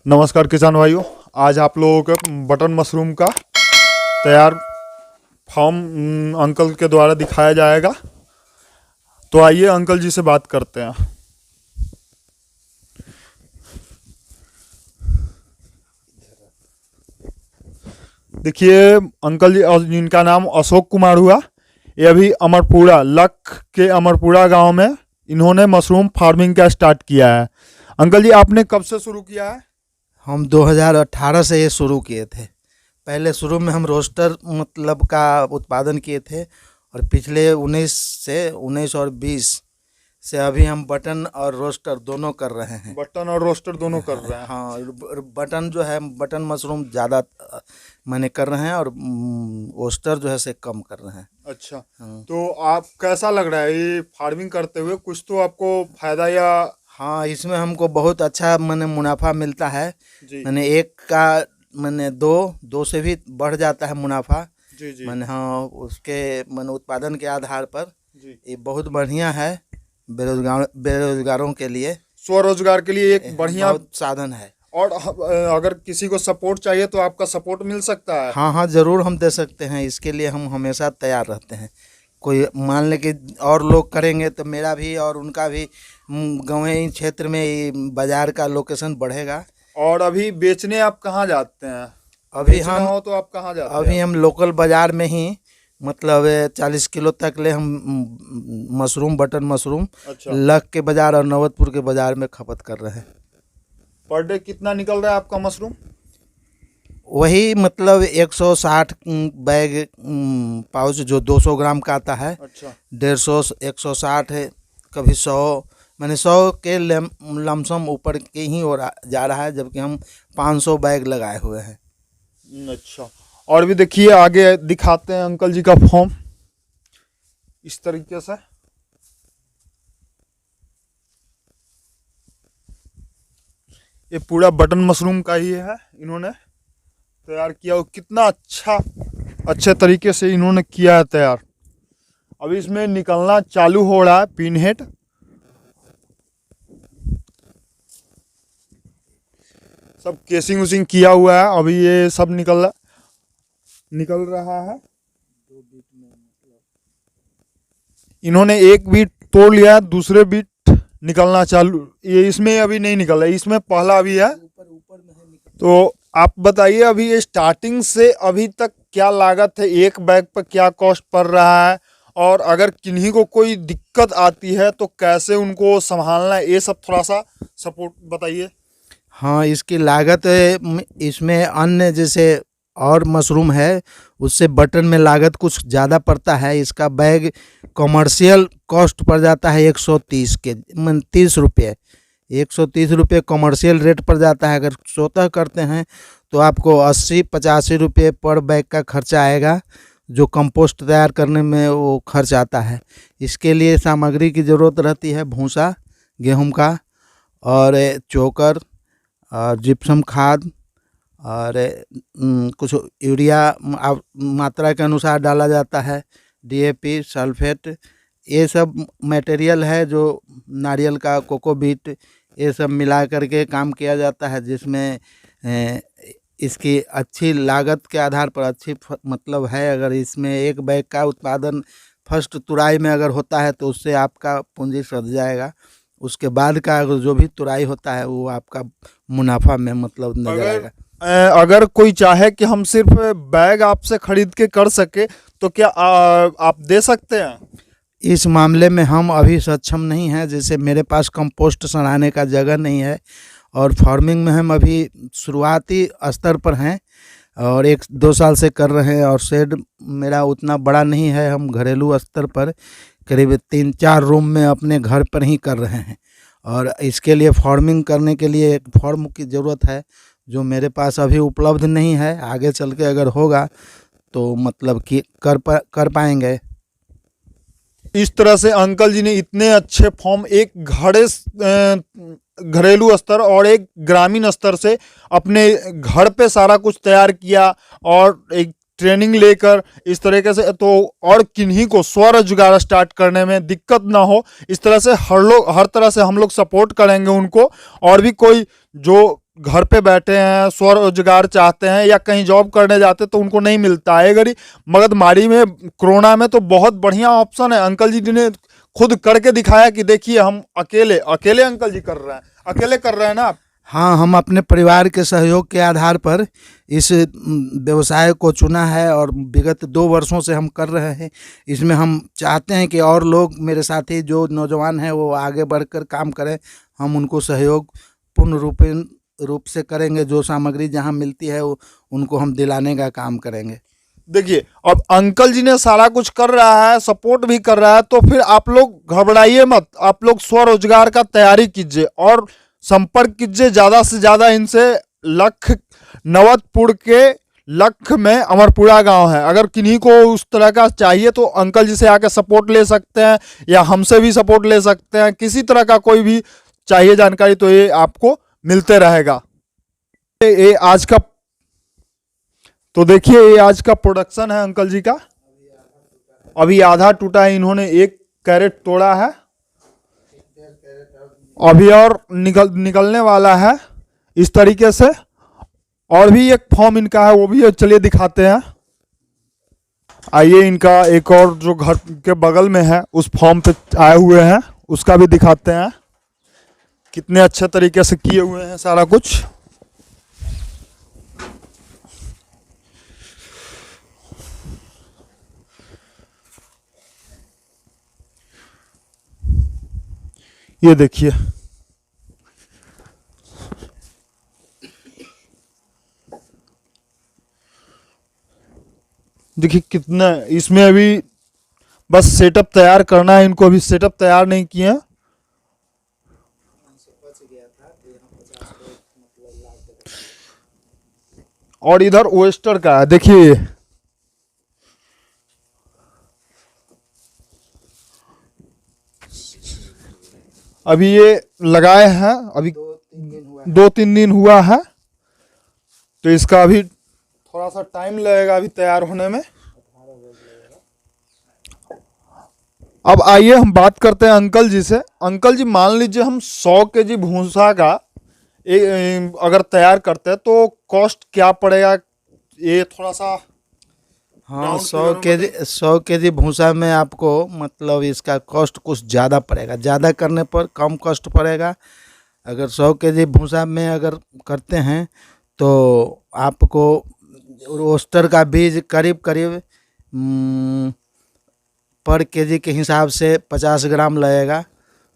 नमस्कार किसान भाइयों, आज आप लोगों को बटन मशरूम का तैयार फार्म अंकल के द्वारा दिखाया जाएगा। तो आइए अंकल जी से बात करते हैं। देखिए अंकल जी, और जिनका नाम अशोक कुमार हुआ, ये अभी अमरपुरा लख के अमरपुरा गांव में इन्होंने मशरूम फार्मिंग का स्टार्ट किया है। अंकल जी, आपने कब से शुरू किया है? हम 2018 से ये शुरू किए थे। पहले शुरू में हम रोस्टर मतलब का उत्पादन किए थे और पिछले 19 और 20 से अभी हम बटन और रोस्टर दोनों कर रहे हैं। बटन और रोस्टर दोनों कर रहे हैं। हाँ, बटन जो है बटन मशरूम ज़्यादा मैंने कर रहे हैं और रोस्टर जो है से कम कर रहे हैं। अच्छा, तो आप कैसा लग रहा है ये फार्मिंग करते हुए? कुछ तो आपको फायदा या? हाँ, इसमें हमको बहुत अच्छा मुनाफा मिलता है। जी एक का दो से भी बढ़ जाता है मुनाफा। जी जी हाँ, उसके उत्पादन के आधार पर जी। ये बहुत बढ़िया है। बेरोजगारों के लिए, स्वरोजगार के लिए एक बढ़िया बहुत साधन है। और अगर किसी को सपोर्ट चाहिए तो आपका सपोर्ट मिल सकता है। हाँ हाँ, ज़रूर हम दे सकते हैं। इसके लिए हम हमेशा तैयार रहते हैं। कोई मान ले कि और लोग करेंगे तो मेरा भी और उनका भी गाँवी क्षेत्र में बाज़ार का लोकेशन बढ़ेगा। और अभी बेचने आप कहाँ जाते हैं? अभी बेचना हो तो आप कहाँ जाते हैं? अभी हम लोकल बाज़ार में ही 40 किलो तक ले हम मशरूम, बटन मशरूम अच्छा, लख के बाज़ार और नवतपुर के बाज़ार में खपत कर रहे हैं। पर डे कितना निकल रहा है आपका मशरूम? वही 160 बैग पाउच जो 200 ग्राम का आता है। अच्छा, 150, 160 है, कभी 100 100 के लमसम ऊपर के ही जा रहा है, जबकि हम 500 बैग लगाए हुए हैं। अच्छा। और भी देखिए, आगे दिखाते हैं अंकल जी का फॉर्म इस तरीके से। ये पूरा बटन मशरूम का ही है, इन्होंने तैयार किया। और कितना अच्छे तरीके से इन्होंने किया है तैयार। अभी इसमें निकलना चालू हो रहा है पिन हेड। सब केसिंग उसिंग किया हुआ है, अभी ये सब निकल रहा है। इन्होंने एक बीट तोड़ लिया, दूसरे बीट निकलना चालू। ये इसमें अभी नहीं निकला, इसमें पहला अभी है। तो आप बताइए, अभी ये स्टार्टिंग से अभी तक क्या लागत है, एक बैग पर क्या कॉस्ट पड़ रहा है, और अगर किन्हीं को कोई दिक्कत आती है तो कैसे उनको संभालना है, ये सब थोड़ा सा सपोर्ट बताइए। हाँ, इसकी लागत इसमें अन्य जैसे और मशरूम है उससे बटन में लागत कुछ ज़्यादा पड़ता है। इसका बैग कमर्शियल कॉस्ट पड़ जाता है 130 के 30 रुपये। 130 रुपये कमर्शियल रेट पड़ जाता है। अगर स्वतः करते हैं तो आपको 80-85 रुपये पर बैग का खर्चा आएगा, जो कंपोस्ट तैयार करने में वो खर्च आता है। इसके लिए सामग्री की ज़रूरत रहती है, भूसा गेहूं का, और चोकर और जिप्सम खाद, और कुछ यूरिया मात्रा के अनुसार डाला जाता है, DAP, सल्फेट, ये सब मटेरियल है जो नारियल का, कोकोबीट, ये सब मिला करके काम किया जाता है, जिसमें इसकी अच्छी लागत के आधार पर अच्छी है। अगर इसमें एक बैग का उत्पादन फर्स्ट तुराई में अगर होता है तो उससे आपका पूंजी सध जाएगा। उसके बाद का अगर जो भी तुराई होता है वो आपका मुनाफा में नजर आएगा। अगर कोई चाहे कि हम सिर्फ बैग आपसे खरीद के कर सके तो क्या आप दे सकते हैं? इस मामले में हम अभी सक्षम नहीं हैं। जैसे मेरे पास कंपोस्ट सड़ाने का जगह नहीं है और फार्मिंग में हम अभी शुरुआती स्तर पर हैं और 1-2 साल से कर रहे हैं, और शेड मेरा उतना बड़ा नहीं है। हम घरेलू स्तर पर करीब 3-4 रूम में अपने घर पर ही कर रहे हैं, और इसके लिए फार्मिंग करने के लिए एक फार्म की ज़रूरत है, जो मेरे पास अभी उपलब्ध नहीं है। आगे चल के अगर होगा तो कि कर पाएंगे। इस तरह से अंकल जी ने इतने अच्छे फॉर्म, एक घरेलू स्तर और एक ग्रामीण स्तर से अपने घर पे सारा कुछ तैयार किया, और एक ट्रेनिंग लेकर इस तरीके से, तो और किन्हीं को स्वरोजगार स्टार्ट करने में दिक्कत ना हो, इस तरह से हर तरह से हम लोग सपोर्ट करेंगे उनको। और भी कोई जो घर पे बैठे हैं, स्वरोजगार चाहते हैं या कहीं जॉब करने जाते हैं तो उनको नहीं मिलता है। अगर मगधमारी में कोरोना में तो बहुत बढ़िया ऑप्शन है। अंकल जी ने खुद करके दिखाया कि देखिए हम अकेले अकेले अंकल जी कर रहे हैं, अकेले कर रहे हैं ना आप। हाँ, हम अपने परिवार के सहयोग के आधार पर इस व्यवसाय को चुना है और विगत 2 वर्षों से हम कर रहे हैं। इसमें हम चाहते हैं कि और लोग मेरे साथी जो नौजवान हैं वो आगे बढ़कर काम करें। हम उनको सहयोग पूर्ण रूप से करेंगे। जो सामग्री जहाँ मिलती है उनको हम दिलाने का काम करेंगे। देखिए अब अंकल जी ने सारा कुछ कर रहा है, सपोर्ट भी कर रहा है, तो फिर आप लोग घबराइए मत। आप लोग स्वरोजगार का तैयारी कीजिए और संपर्क कीजिए ज़्यादा से ज़्यादा इनसे। लख नवतपुर के लख में अमरपुरा गांव है। अगर किन्हीं को उस तरह का चाहिए तो अंकल जी से आके सपोर्ट ले सकते हैं या हमसे भी सपोर्ट ले सकते हैं। किसी तरह का कोई भी चाहिए जानकारी तो ये आपको मिलते रहेगा। ये आज का तो देखिए ये आज का प्रोडक्शन है अंकल जी का। अभी आधा टूटा है, इन्होंने 1 कैरेट तोड़ा है, अभी और निकलने वाला है इस तरीके से। और भी एक फॉर्म इनका है, वो भी चलिए दिखाते हैं। आइए इनका एक और जो घर के बगल में है उस फॉर्म पे आए हुए हैं, उसका भी दिखाते हैं। कितने अच्छे तरीके से किए हुए हैं सारा कुछ। ये देखिए देखिए कितना इसमें अभी बस सेटअप तैयार करना है। इनको अभी सेटअप तैयार नहीं किए हैं। और इधर ओएस्टर का है, देखिए अभी ये लगाए हैं, अभी 2-3 दिन हुआ है, तो इसका अभी थोड़ा सा टाइम लगेगा अभी तैयार होने में। अब आइए हम बात करते हैं अंकल जी से। अंकल जी मान लीजिए हम 100 केजी भूसा का अगर तैयार करते हैं तो कॉस्ट क्या पड़ेगा, ये थोड़ा सा। हाँ, 100 केजी भूसा में आपको मतलब इसका कॉस्ट कुछ ज़्यादा पड़ेगा। ज़्यादा करने पर कम कॉस्ट पड़ेगा। अगर 100 केजी भूसा में अगर करते हैं तो आपको रोस्टर का बीज करीब करीब पर केजी के हिसाब से 50 ग्राम लगेगा।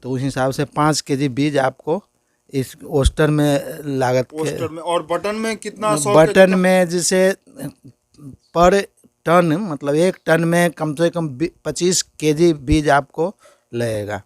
तो उस हिसाब से 5 केजी बीज आपको इस ओस्टर में लागत पोस्टर में। और बटन में कितना? 100 बटन में जैसे पर टन मतलब 1 टन में कम से कम 25 केजी बीज आपको लगेगा।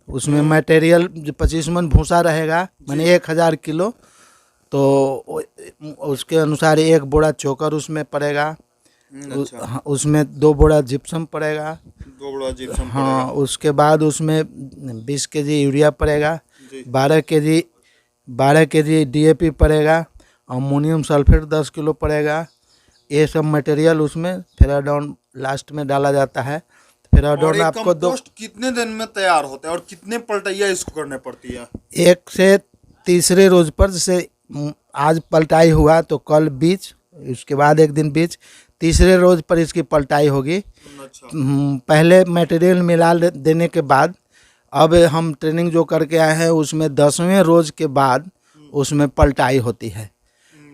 उसमें मटेरियल जो 25 मन भूसा रहेगा, माने 1000 किलो, तो उसके अनुसार 1 बोरा चोकर उसमें पड़ेगा। अच्छा। उसमें 2 बोरा जिप्सम पड़ेगा। 2 बड़ा जिप्सम हाँ, उसके बाद उसमें 20 केजी यूरिया पड़ेगा, 12 केजी डीएपी पड़ेगा, अमोनियम सल्फेट 10 किलो पड़ेगा। ये सब मटेरियल उसमें फेराडॉन लास्ट में डाला जाता है। फेराडॉन आपको कितने दिन में तैयार होता है और कितने पलटैया इसको करने पड़ती है? 1 से तीसरे रोज पर, जैसे आज पलटाई हुआ तो कल बीज, उसके बाद 1 दिन बीज, तीसरे रोज पर इसकी पलटाई होगी। अच्छा। पहले मटेरियल मिला देने के बाद अब हम ट्रेनिंग जो करके आए हैं उसमें 10वें रोज के बाद उसमें पलटाई होती है।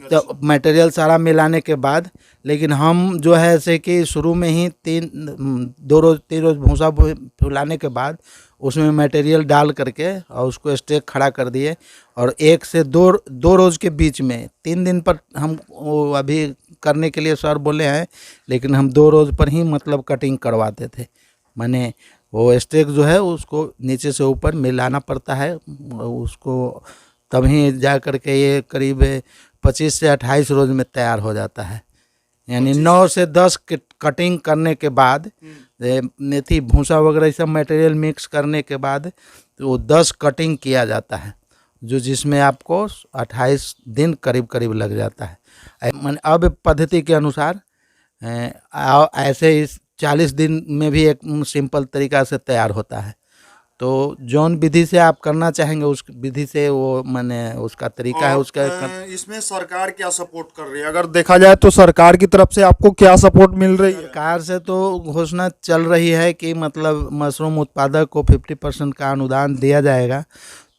तो मटेरियल सारा मिलाने के बाद, लेकिन हम जो है ऐसे कि शुरू में ही 3 रोज भूसा फुलाने के बाद उसमें मटेरियल डाल करके और उसको स्टेक खड़ा कर दिए। और 1 से 2 रोज के बीच में 3 दिन पर हम वो अभी करने के लिए सर बोले हैं, लेकिन हम 2 रोज पर ही मतलब कटिंग करवाते थे। माने वो स्टेक जो है उसको नीचे से ऊपर मिलाना पड़ता है उसको, तभी जा कर के ये करीब 25 से 28 रोज में तैयार हो जाता है। यानी 9 से 10 कटिंग करने के बाद, मेथी भूसा वगैरह सब मटेरियल मिक्स करने के बाद तो वो 10 कटिंग किया जाता है, जो जिसमें आपको 28 दिन करीब करीब लग जाता है। मैंने अब पद्धति के अनुसार ऐसे इस 40 दिन में भी एक सिंपल तरीका से तैयार होता है। तो जौन विधि से आप करना चाहेंगे उस विधि से वो माने उसका तरीका है उसका इसमें सरकार क्या सपोर्ट कर रही है, अगर देखा जाए तो सरकार की तरफ से आपको क्या सपोर्ट मिल रही है? सरकार से तो घोषणा चल रही है कि मतलब मशरूम उत्पादक को 50% का अनुदान दिया जाएगा।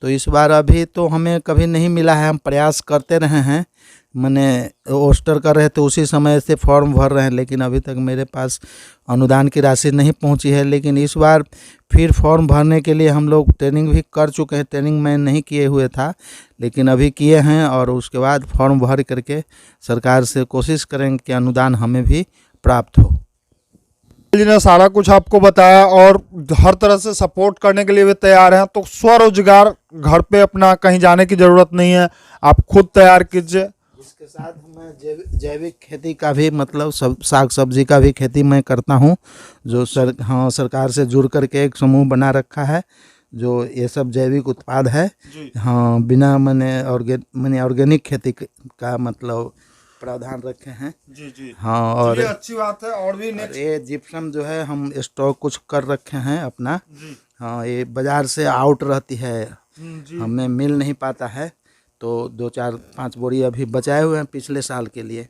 तो इस बार अभी तो हमें कभी नहीं मिला है, हम प्रयास करते रहे हैं, मैंने ओस्टर कर रहे थे उसी समय से फॉर्म भर रहे हैं, लेकिन अभी तक मेरे पास अनुदान की राशि नहीं पहुंची है। लेकिन इस बार फिर फॉर्म भरने के लिए हम लोग ट्रेनिंग भी कर चुके हैं, ट्रेनिंग मैं नहीं किए हुए था लेकिन अभी किए हैं, और उसके बाद फॉर्म भर करके सरकार से कोशिश करेंगे कि अनुदान हमें भी प्राप्त हो। जी ने सारा कुछ आपको बताया और हर तरह से सपोर्ट करने के लिए भी तैयार हैं। तो स्वरोजगार, घर पे अपना कहीं जाने की ज़रूरत नहीं है, आप खुद तैयार कीजिए। इसके साथ मैं जैविक खेती का भी मतलब सब साग सब्जी का भी खेती मैं करता हूँ, जो सरकार से जुड़ करके एक समूह बना रखा है जो ये सब जैविक उत्पाद है। हाँ, बिना मैंने ऑर्गेनिक खेती का मतलब प्रावधान रखे हैं। जी। हाँ, और अच्छी बात है। और भी और ये जिप्सम जो है हम स्टॉक कुछ कर रखे हैं अपना। हाँ, ये बाज़ार से आउट रहती है, हमें मिल नहीं पाता है, तो 2-4-5 बोरी अभी बचाए हुए हैं पिछले साल के लिए।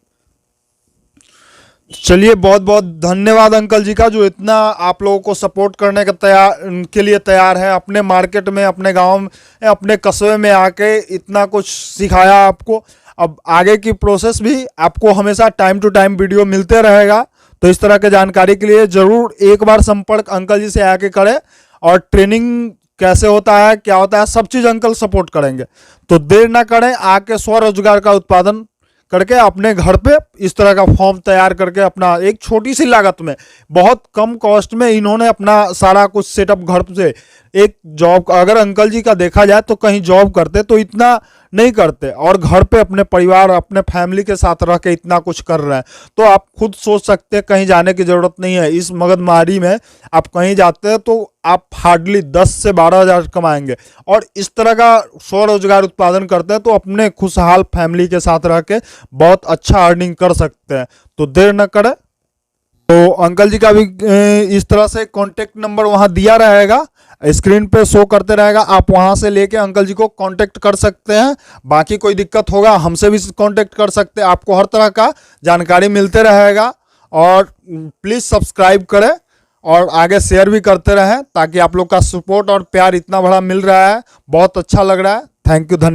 चलिए, बहुत बहुत धन्यवाद अंकल जी का, जो इतना आप लोगों को सपोर्ट करने के लिए तैयार है। अपने मार्केट में, अपने गांव में, अपने कस्बे में आके इतना कुछ सिखाया आपको। अब आगे की प्रोसेस भी आपको हमेशा टाइम टू टाइम वीडियो मिलते रहेगा। तो इस तरह के जानकारी के लिए ज़रूर एक बार संपर्क अंकल जी से आके करें, और ट्रेनिंग कैसे होता है, क्या होता है, सब चीज़ अंकल सपोर्ट करेंगे। तो देर ना करें, आके स्वरोजगार का उत्पादन करके अपने घर पे इस तरह का फॉर्म तैयार करके अपना एक छोटी सी लागत में, बहुत कम कॉस्ट में इन्होंने अपना सारा कुछ सेटअप घर से, एक जॉब, अगर अंकल जी का देखा जाए तो कहीं जॉब करते तो इतना नहीं करते, और घर पे अपने परिवार, अपने फैमिली के साथ रह के इतना कुछ कर रहे हैं। तो आप खुद सोच सकते हैं, कहीं जाने की ज़रूरत नहीं है। इस मगजमारी में आप कहीं जाते हैं तो आप हार्डली 10 से 12 हज़ार कमाएंगे, और इस तरह का स्वरोजगार उत्पादन करते हैं तो अपने खुशहाल फैमिली के साथ रह के बहुत अच्छा अर्निंग कर सकते हैं। तो देर न करें। तो अंकल जी का भी इस तरह से कॉन्टेक्ट नंबर वहाँ दिया रहेगा, स्क्रीन पे शो करते रहेगा, आप वहाँ से लेके अंकल जी को कांटेक्ट कर सकते हैं। बाकी कोई दिक्कत होगा हमसे भी कांटेक्ट कर सकते हैं, आपको हर तरह का जानकारी मिलते रहेगा। और प्लीज़ सब्सक्राइब करें और आगे शेयर भी करते रहें, ताकि आप लोग का सपोर्ट और प्यार इतना बड़ा मिल रहा है, बहुत अच्छा लग रहा है। थैंक यू, धन्यवाद।